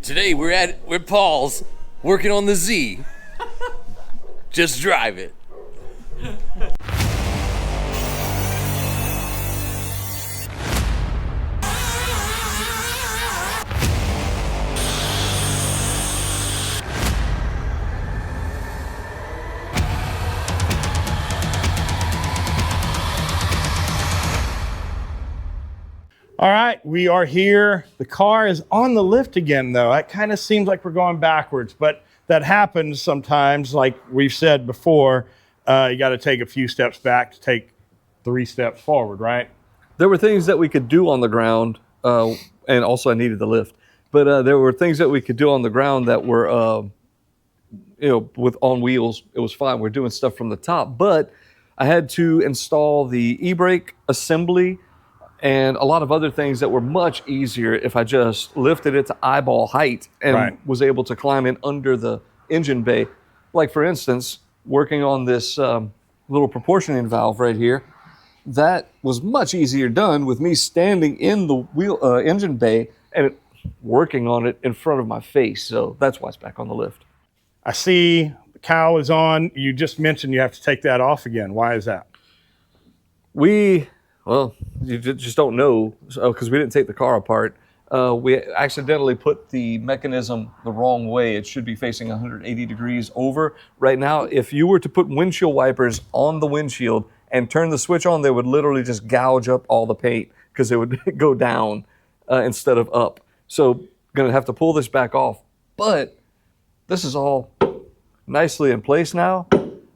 Today we're Paul's working on the Z. Just drive it. All right, we are here. The car is on the lift again, though. It kind of seems like we're going backwards, but that happens sometimes. Like we've said before, you got to take a few steps back to take 3 steps forward, right? There were things that we could do on the ground, and also I needed the lift. But there were things that we could do on the ground that were, with on wheels. It was fine. We're doing stuff from the top, but I had to install the e-brake assembly and a lot of other things that were much easier if I just lifted it to eyeball height and was able to climb in under the engine bay. Like, for instance, working on this little proportioning valve right here, that was much easier done with me standing in the engine bay and working on it in front of my face. So that's why it's back on the lift. I see the cowl is on. You just mentioned you have to take that off again. Why is that? Well, you just don't know, because we didn't take the car apart. We accidentally put the mechanism the wrong way. It should be facing 180 degrees over. Right now, if you were to put windshield wipers on the windshield and turn the switch on, they would literally just gouge up all the paint because it would go down instead of up. So going to have to pull this back off. But this is all nicely in place now.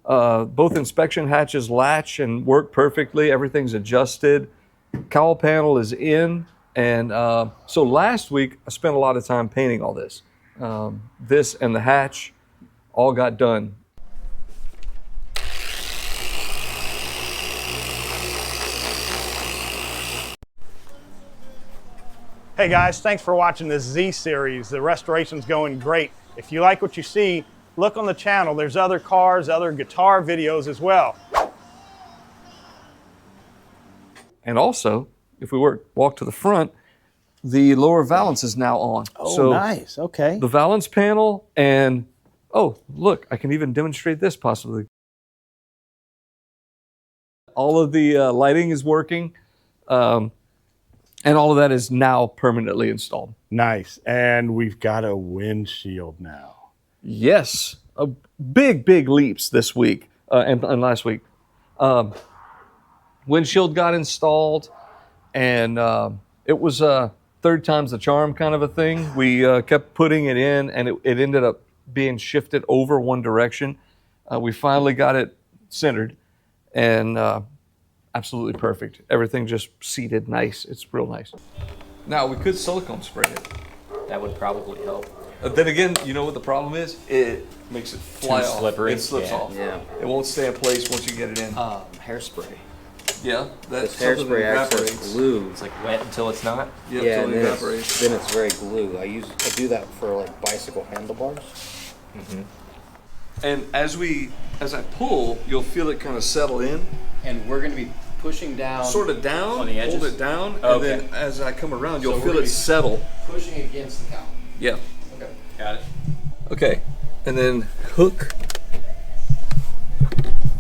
Both inspection hatches latch and work perfectly. Everything's adjusted. Cowl panel is in. And so last week, I spent a lot of time painting all this. This and the hatch all got done. Hey guys, thanks for watching this Z series. The restoration's going great. If you like what you see, look on the channel. There's other cars, other guitar videos as well. And also, if we walk to the front, the lower valance is now on. Oh, so nice. Okay. The valance panel and, oh, look, I can even demonstrate this possibly. All of the lighting is working, and all of that is now permanently installed. Nice. And we've got a windshield now. Yes, big leaps this week and last week. Windshield got installed, and it was third time's the charm kind of a thing. We kept putting it in, and it ended up being shifted over one direction. We finally got it centered, and absolutely perfect. Everything just seated nice. It's real nice. Now, we could silicone spray it. That would probably help. Then again, you know what the problem is? It makes it fly Too off. slippery. It slips off. Yeah. It won't stay in place once you get it in. Hairspray. Yeah, that's This something that hairspray acts like evaporates. glue. It's like wet until it's not. Yeah, Yeah, until and it then evaporates. then it's very glue. I do that for like bicycle handlebars. And as I pull, you'll feel it kind of settle in. And we're going to be pushing down. Sort of down, on the edges? hold it down, Oh, and okay. then as I come around, So you'll we're feel gonna it be settle. pushing against the cowl. Yeah. Okay. Got it. Okay, and then hook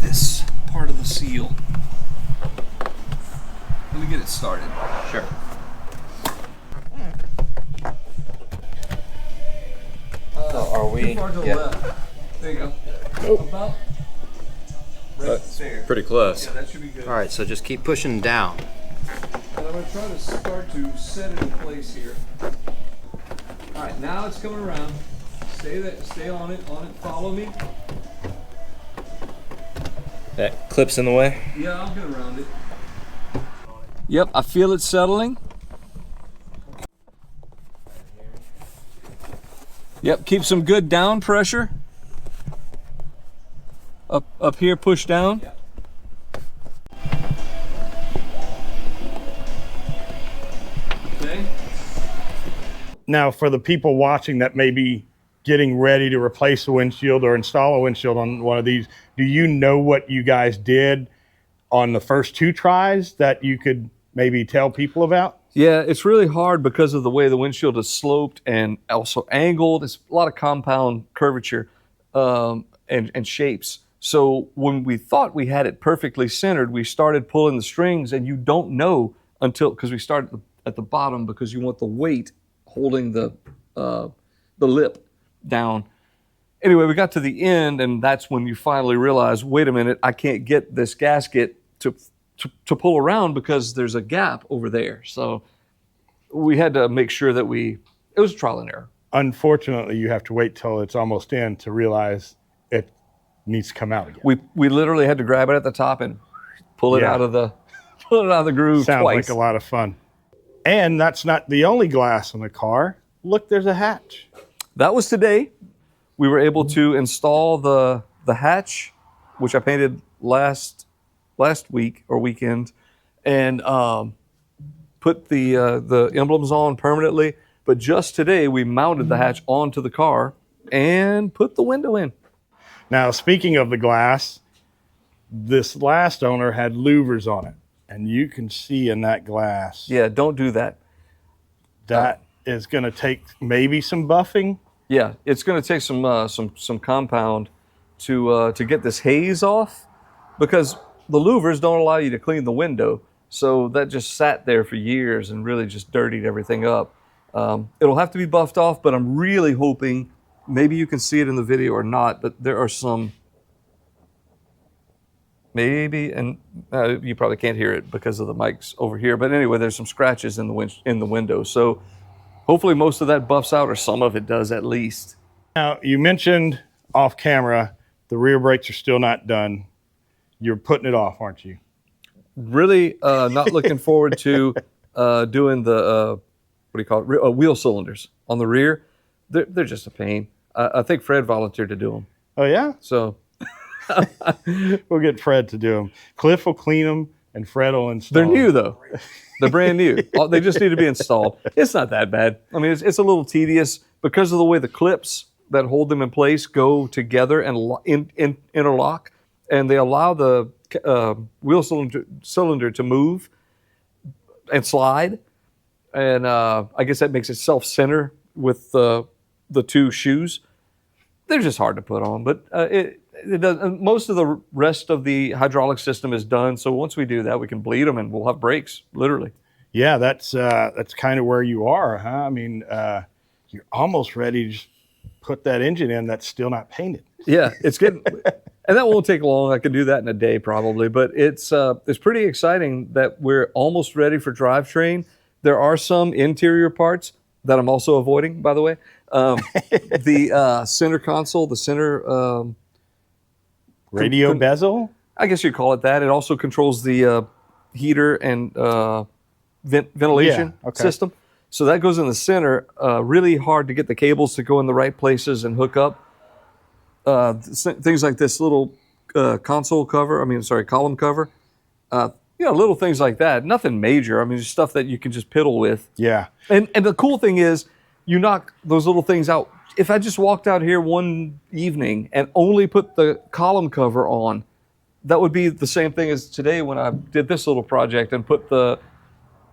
this part of the seal. Let me get it started. Sure. Are we? Too far to the Yeah. left. There you go. About right there. Pretty close. Yeah, that should be good. All right, so just keep pushing down. And I'm going to try to start to set it in place here. All right, now it's coming around. Stay on it, follow me. That clip's in the way. Yeah, I'll get around it. Yep, I feel it settling. Yep, keep some good down pressure. Up here, push down. Okay. Now, for the people watching that may be getting ready to replace a windshield or install a windshield on one of these, do you know what you guys did on the first 2 tries that you could maybe tell people about? Yeah, it's really hard because of the way the windshield is sloped and also angled. It's a lot of compound curvature and shapes. So when we thought we had it perfectly centered, we started pulling the strings, and you don't know until, because we start at the bottom because you want the weight holding the lip down. Anyway, we got to the end, and that's when you finally realize, wait a minute, I can't get this gasket to pull around because there's a gap over there. So we had to make sure that it was trial and error. Unfortunately, you have to wait till it's almost in to realize it needs to come out again. We literally had to grab it at the top and pull it out of the groove Sounds twice. like a lot of fun. And that's not the only glass in the car. Look, there's a hatch. That was today. We were able to install the hatch, which I painted last week or weekend, and put the emblems on permanently. But just today, we mounted the hatch onto the car and put the window in. Now, speaking of the glass, this last owner had louvers on it, and you can see in that glass. Yeah, don't do that. That is going to take maybe some buffing. Yeah, it's going to take some compound to get this haze off, because the louvers don't allow you to clean the window. So that just sat there for years and really just dirtied everything up. It'll have to be buffed off, but I'm really hoping, maybe you can see it in the video or not, but there are some, and you probably can't hear it because of the mics over here. But anyway, there's some scratches in the window. So hopefully most of that buffs out, or some of it does at least. Now, you mentioned off camera, the rear brakes are still not done. You're putting it off, aren't you? Really not looking forward to doing the, what do you call it, wheel cylinders on the rear. They're just a pain. I think Fred volunteered to do them. Oh, yeah? So We'll get Fred to do them. Cliff will clean them, and Fred will install they're new, them. though. They're brand new. They just need to be installed. It's not that bad. I mean, it's a little tedious because of the way the clips that hold them in place go together and interlock, and they allow the wheel cylinder to move and slide. And I guess that makes it self-center with the two shoes. They're just hard to put on, but it does. Most of the rest of the hydraulic system is done. So once we do that, we can bleed them and we'll have brakes, literally. Yeah, that's kind of where you are, huh? I mean, you're almost ready to just put that engine in that's still not painted. Yeah, it's getting, and that won't take long. I can do that in a day probably, but it's pretty exciting that we're almost ready for drivetrain. There are some interior parts that I'm also avoiding, by the way. The center console, the center Radio bezel? I guess you'd call it that. It also controls the heater and ventilation system. So that goes in the center. Really hard to get the cables to go in the right places and hook up. Things like this little column cover. Little things like that. Nothing major. I mean, just stuff that you can just piddle with. Yeah. And the cool thing is, you knock those little things out. If I just walked out here one evening and only put the column cover on, that would be the same thing as today when I did this little project and put the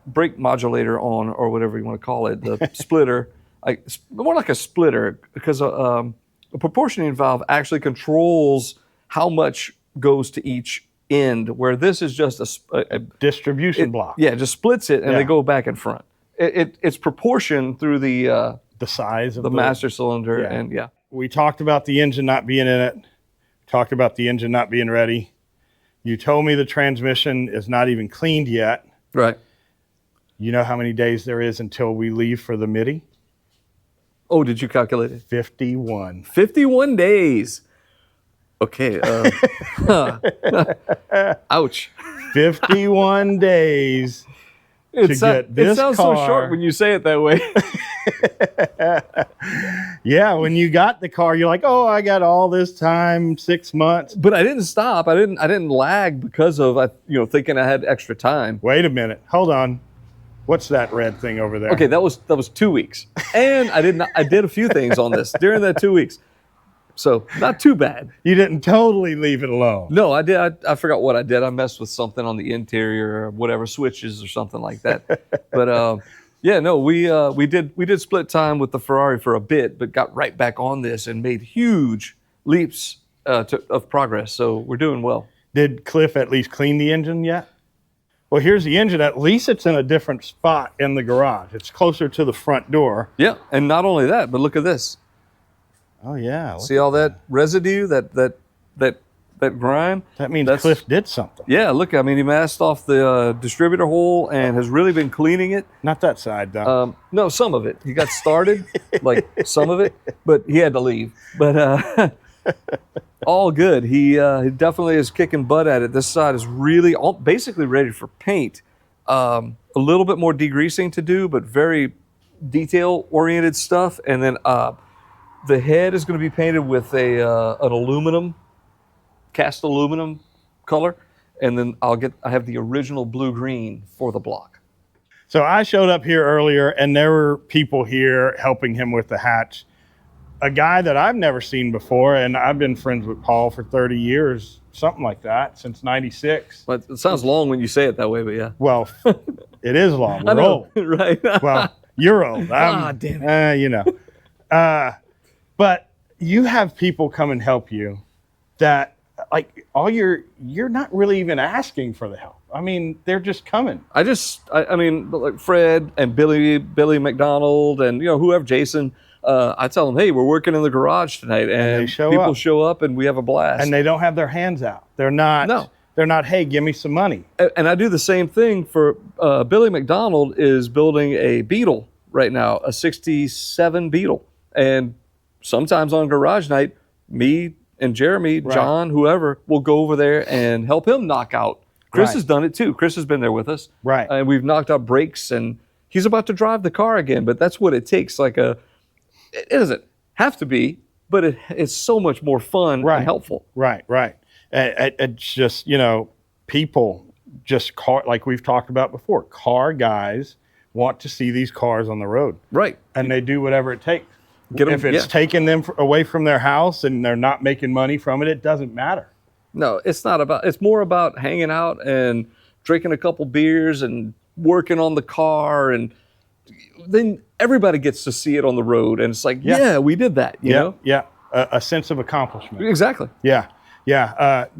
brake modulator on, or whatever you want to call it, the splitter. More like a splitter, because a proportioning valve actually controls how much goes to each end, where this is just a distribution block. Yeah, just splits it and they go back and front. It's proportioned through the size of the master cylinder, and we talked about the engine not being in it. Talked about the engine not being ready. You told me the transmission is not even cleaned yet. Right. You know how many days there is until we leave for the MIDI? Oh, did you calculate it? 51. 51 days. Okay. Ouch. 51 days. It sounds so short when you say it that way. Yeah, when you got the car, you're like, oh, I got all this time, 6 months. But I didn't stop. I didn't lag because of thinking I had extra time. Wait a minute. Hold on. What's that red thing over there? Okay, that was 2 weeks. And I did a few things on this during that 2 weeks. So not too bad. You didn't totally leave it alone. No, I did. I forgot what I did. I messed with something on the interior or whatever, switches or something like that. But yeah, no, we did split time with the Ferrari for a bit, but got right back on this and made huge leaps of progress. So we're doing well. Did Cliff at least clean the engine yet? Well, here's the engine. At least it's in a different spot in the garage. It's closer to the front door. Yeah, and not only that, but look at this. Oh yeah. See all that residue, that grime? That means Cliff did something. Yeah, look, I mean, he masked off the distributor hole and has really been cleaning it. Not that side, though. No, some of it. He got started, like some of it, but he had to leave. But all good. He definitely is kicking butt at it. This side is really basically ready for paint. A little bit more degreasing to do, but very detail-oriented stuff. And then the head is going to be painted with an cast aluminum color, and then I have the original blue-green for the block. So I showed up here earlier, and there were people here helping him with the hatch. A guy that I've never seen before, and I've been friends with Paul for 30 years, something like that, since '96. But it sounds long when you say it that way, but yeah. Well, it is long. I We're know, old. right? Well, you're old. Damn it. You know. But you have people come and help you that, like, you're not really even asking for the help. I mean, they're just coming. I mean, like Fred and Billy McDonald and, whoever, Jason, I tell them, hey, we're working in the garage tonight, and people show up and we have a blast. And they don't have their hands out. They're not. No. They're not, hey, give me some money. And I do the same thing for Billy McDonald is building a Beetle right now, a 67 Beetle. And sometimes on garage night, me and Jeremy, John, whoever, will go over there and help him knock out. Chris has done it too. Chris has been there with us. Right. And we've knocked out brakes, and he's about to drive the car again, but that's what it takes. It doesn't have to be, but it's so much more fun and helpful. Right. It's just, people just like we've talked about before, car guys want to see these cars on the road. Right. And they do whatever it takes. If it's taking them away from their house and they're not making money from it, it doesn't matter. No, it's more about hanging out and drinking a couple beers and working on the car, and then everybody gets to see it on the road, and it's like, yeah we did that, you know? Yeah, a sense of accomplishment. Exactly. Yeah.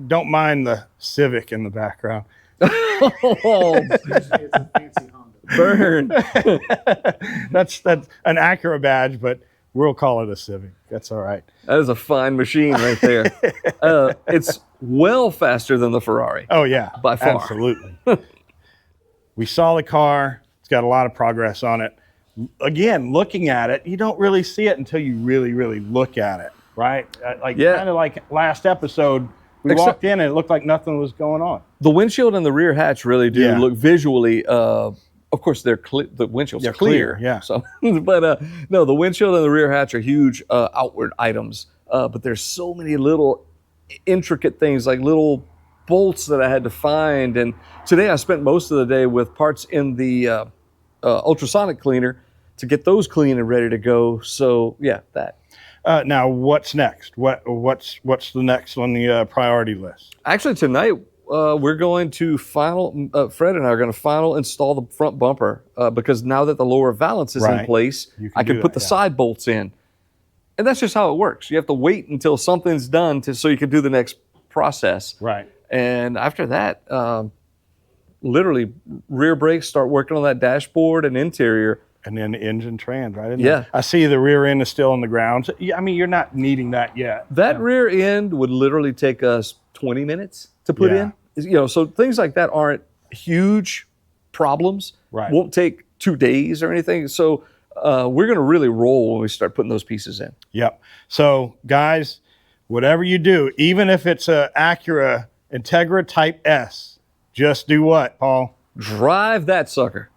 Don't mind the Civic in the background. Oh, burn. That's an Acura badge, but we'll call it a Civic. That's all right. That is a fine machine right there. It's well faster than the Ferrari. Oh, yeah. By far. Absolutely. We saw the car. It's got a lot of progress on it. Again, looking at it, you don't really see it until you really, really look at it, right? Kind of like last episode, we walked in and it looked like nothing was going on. The windshield and the rear hatch really do look visually, of course, the windshield's clear. Yeah. So, but no, the windshield and the rear hatch are huge outward items. But there's so many little intricate things, like little bolts that I had to find. And today I spent most of the day with parts in the ultrasonic cleaner to get those clean and ready to go. So yeah, that. Now, what's next? What's the next on the priority list? Actually, tonight. We're going to Fred and I are going to install the front bumper because now that the lower valance is in place, I can put the side bolts in. And that's just how it works. You have to wait until something's done so you can do the next process. Right. And after that, literally rear brakes, start working on that dashboard and interior. And then engine trans, right? I see the rear end is still on the ground. So, I mean, you're not needing that yet. That rear end would literally take us 20 minutes to put in. So things like that aren't huge problems. Right. Won't take 2 days or anything. So we're going to really roll when we start putting those pieces in. Yep. So guys, whatever you do, even if it's a Acura Integra Type S, just do what, Paul? Drive that sucker.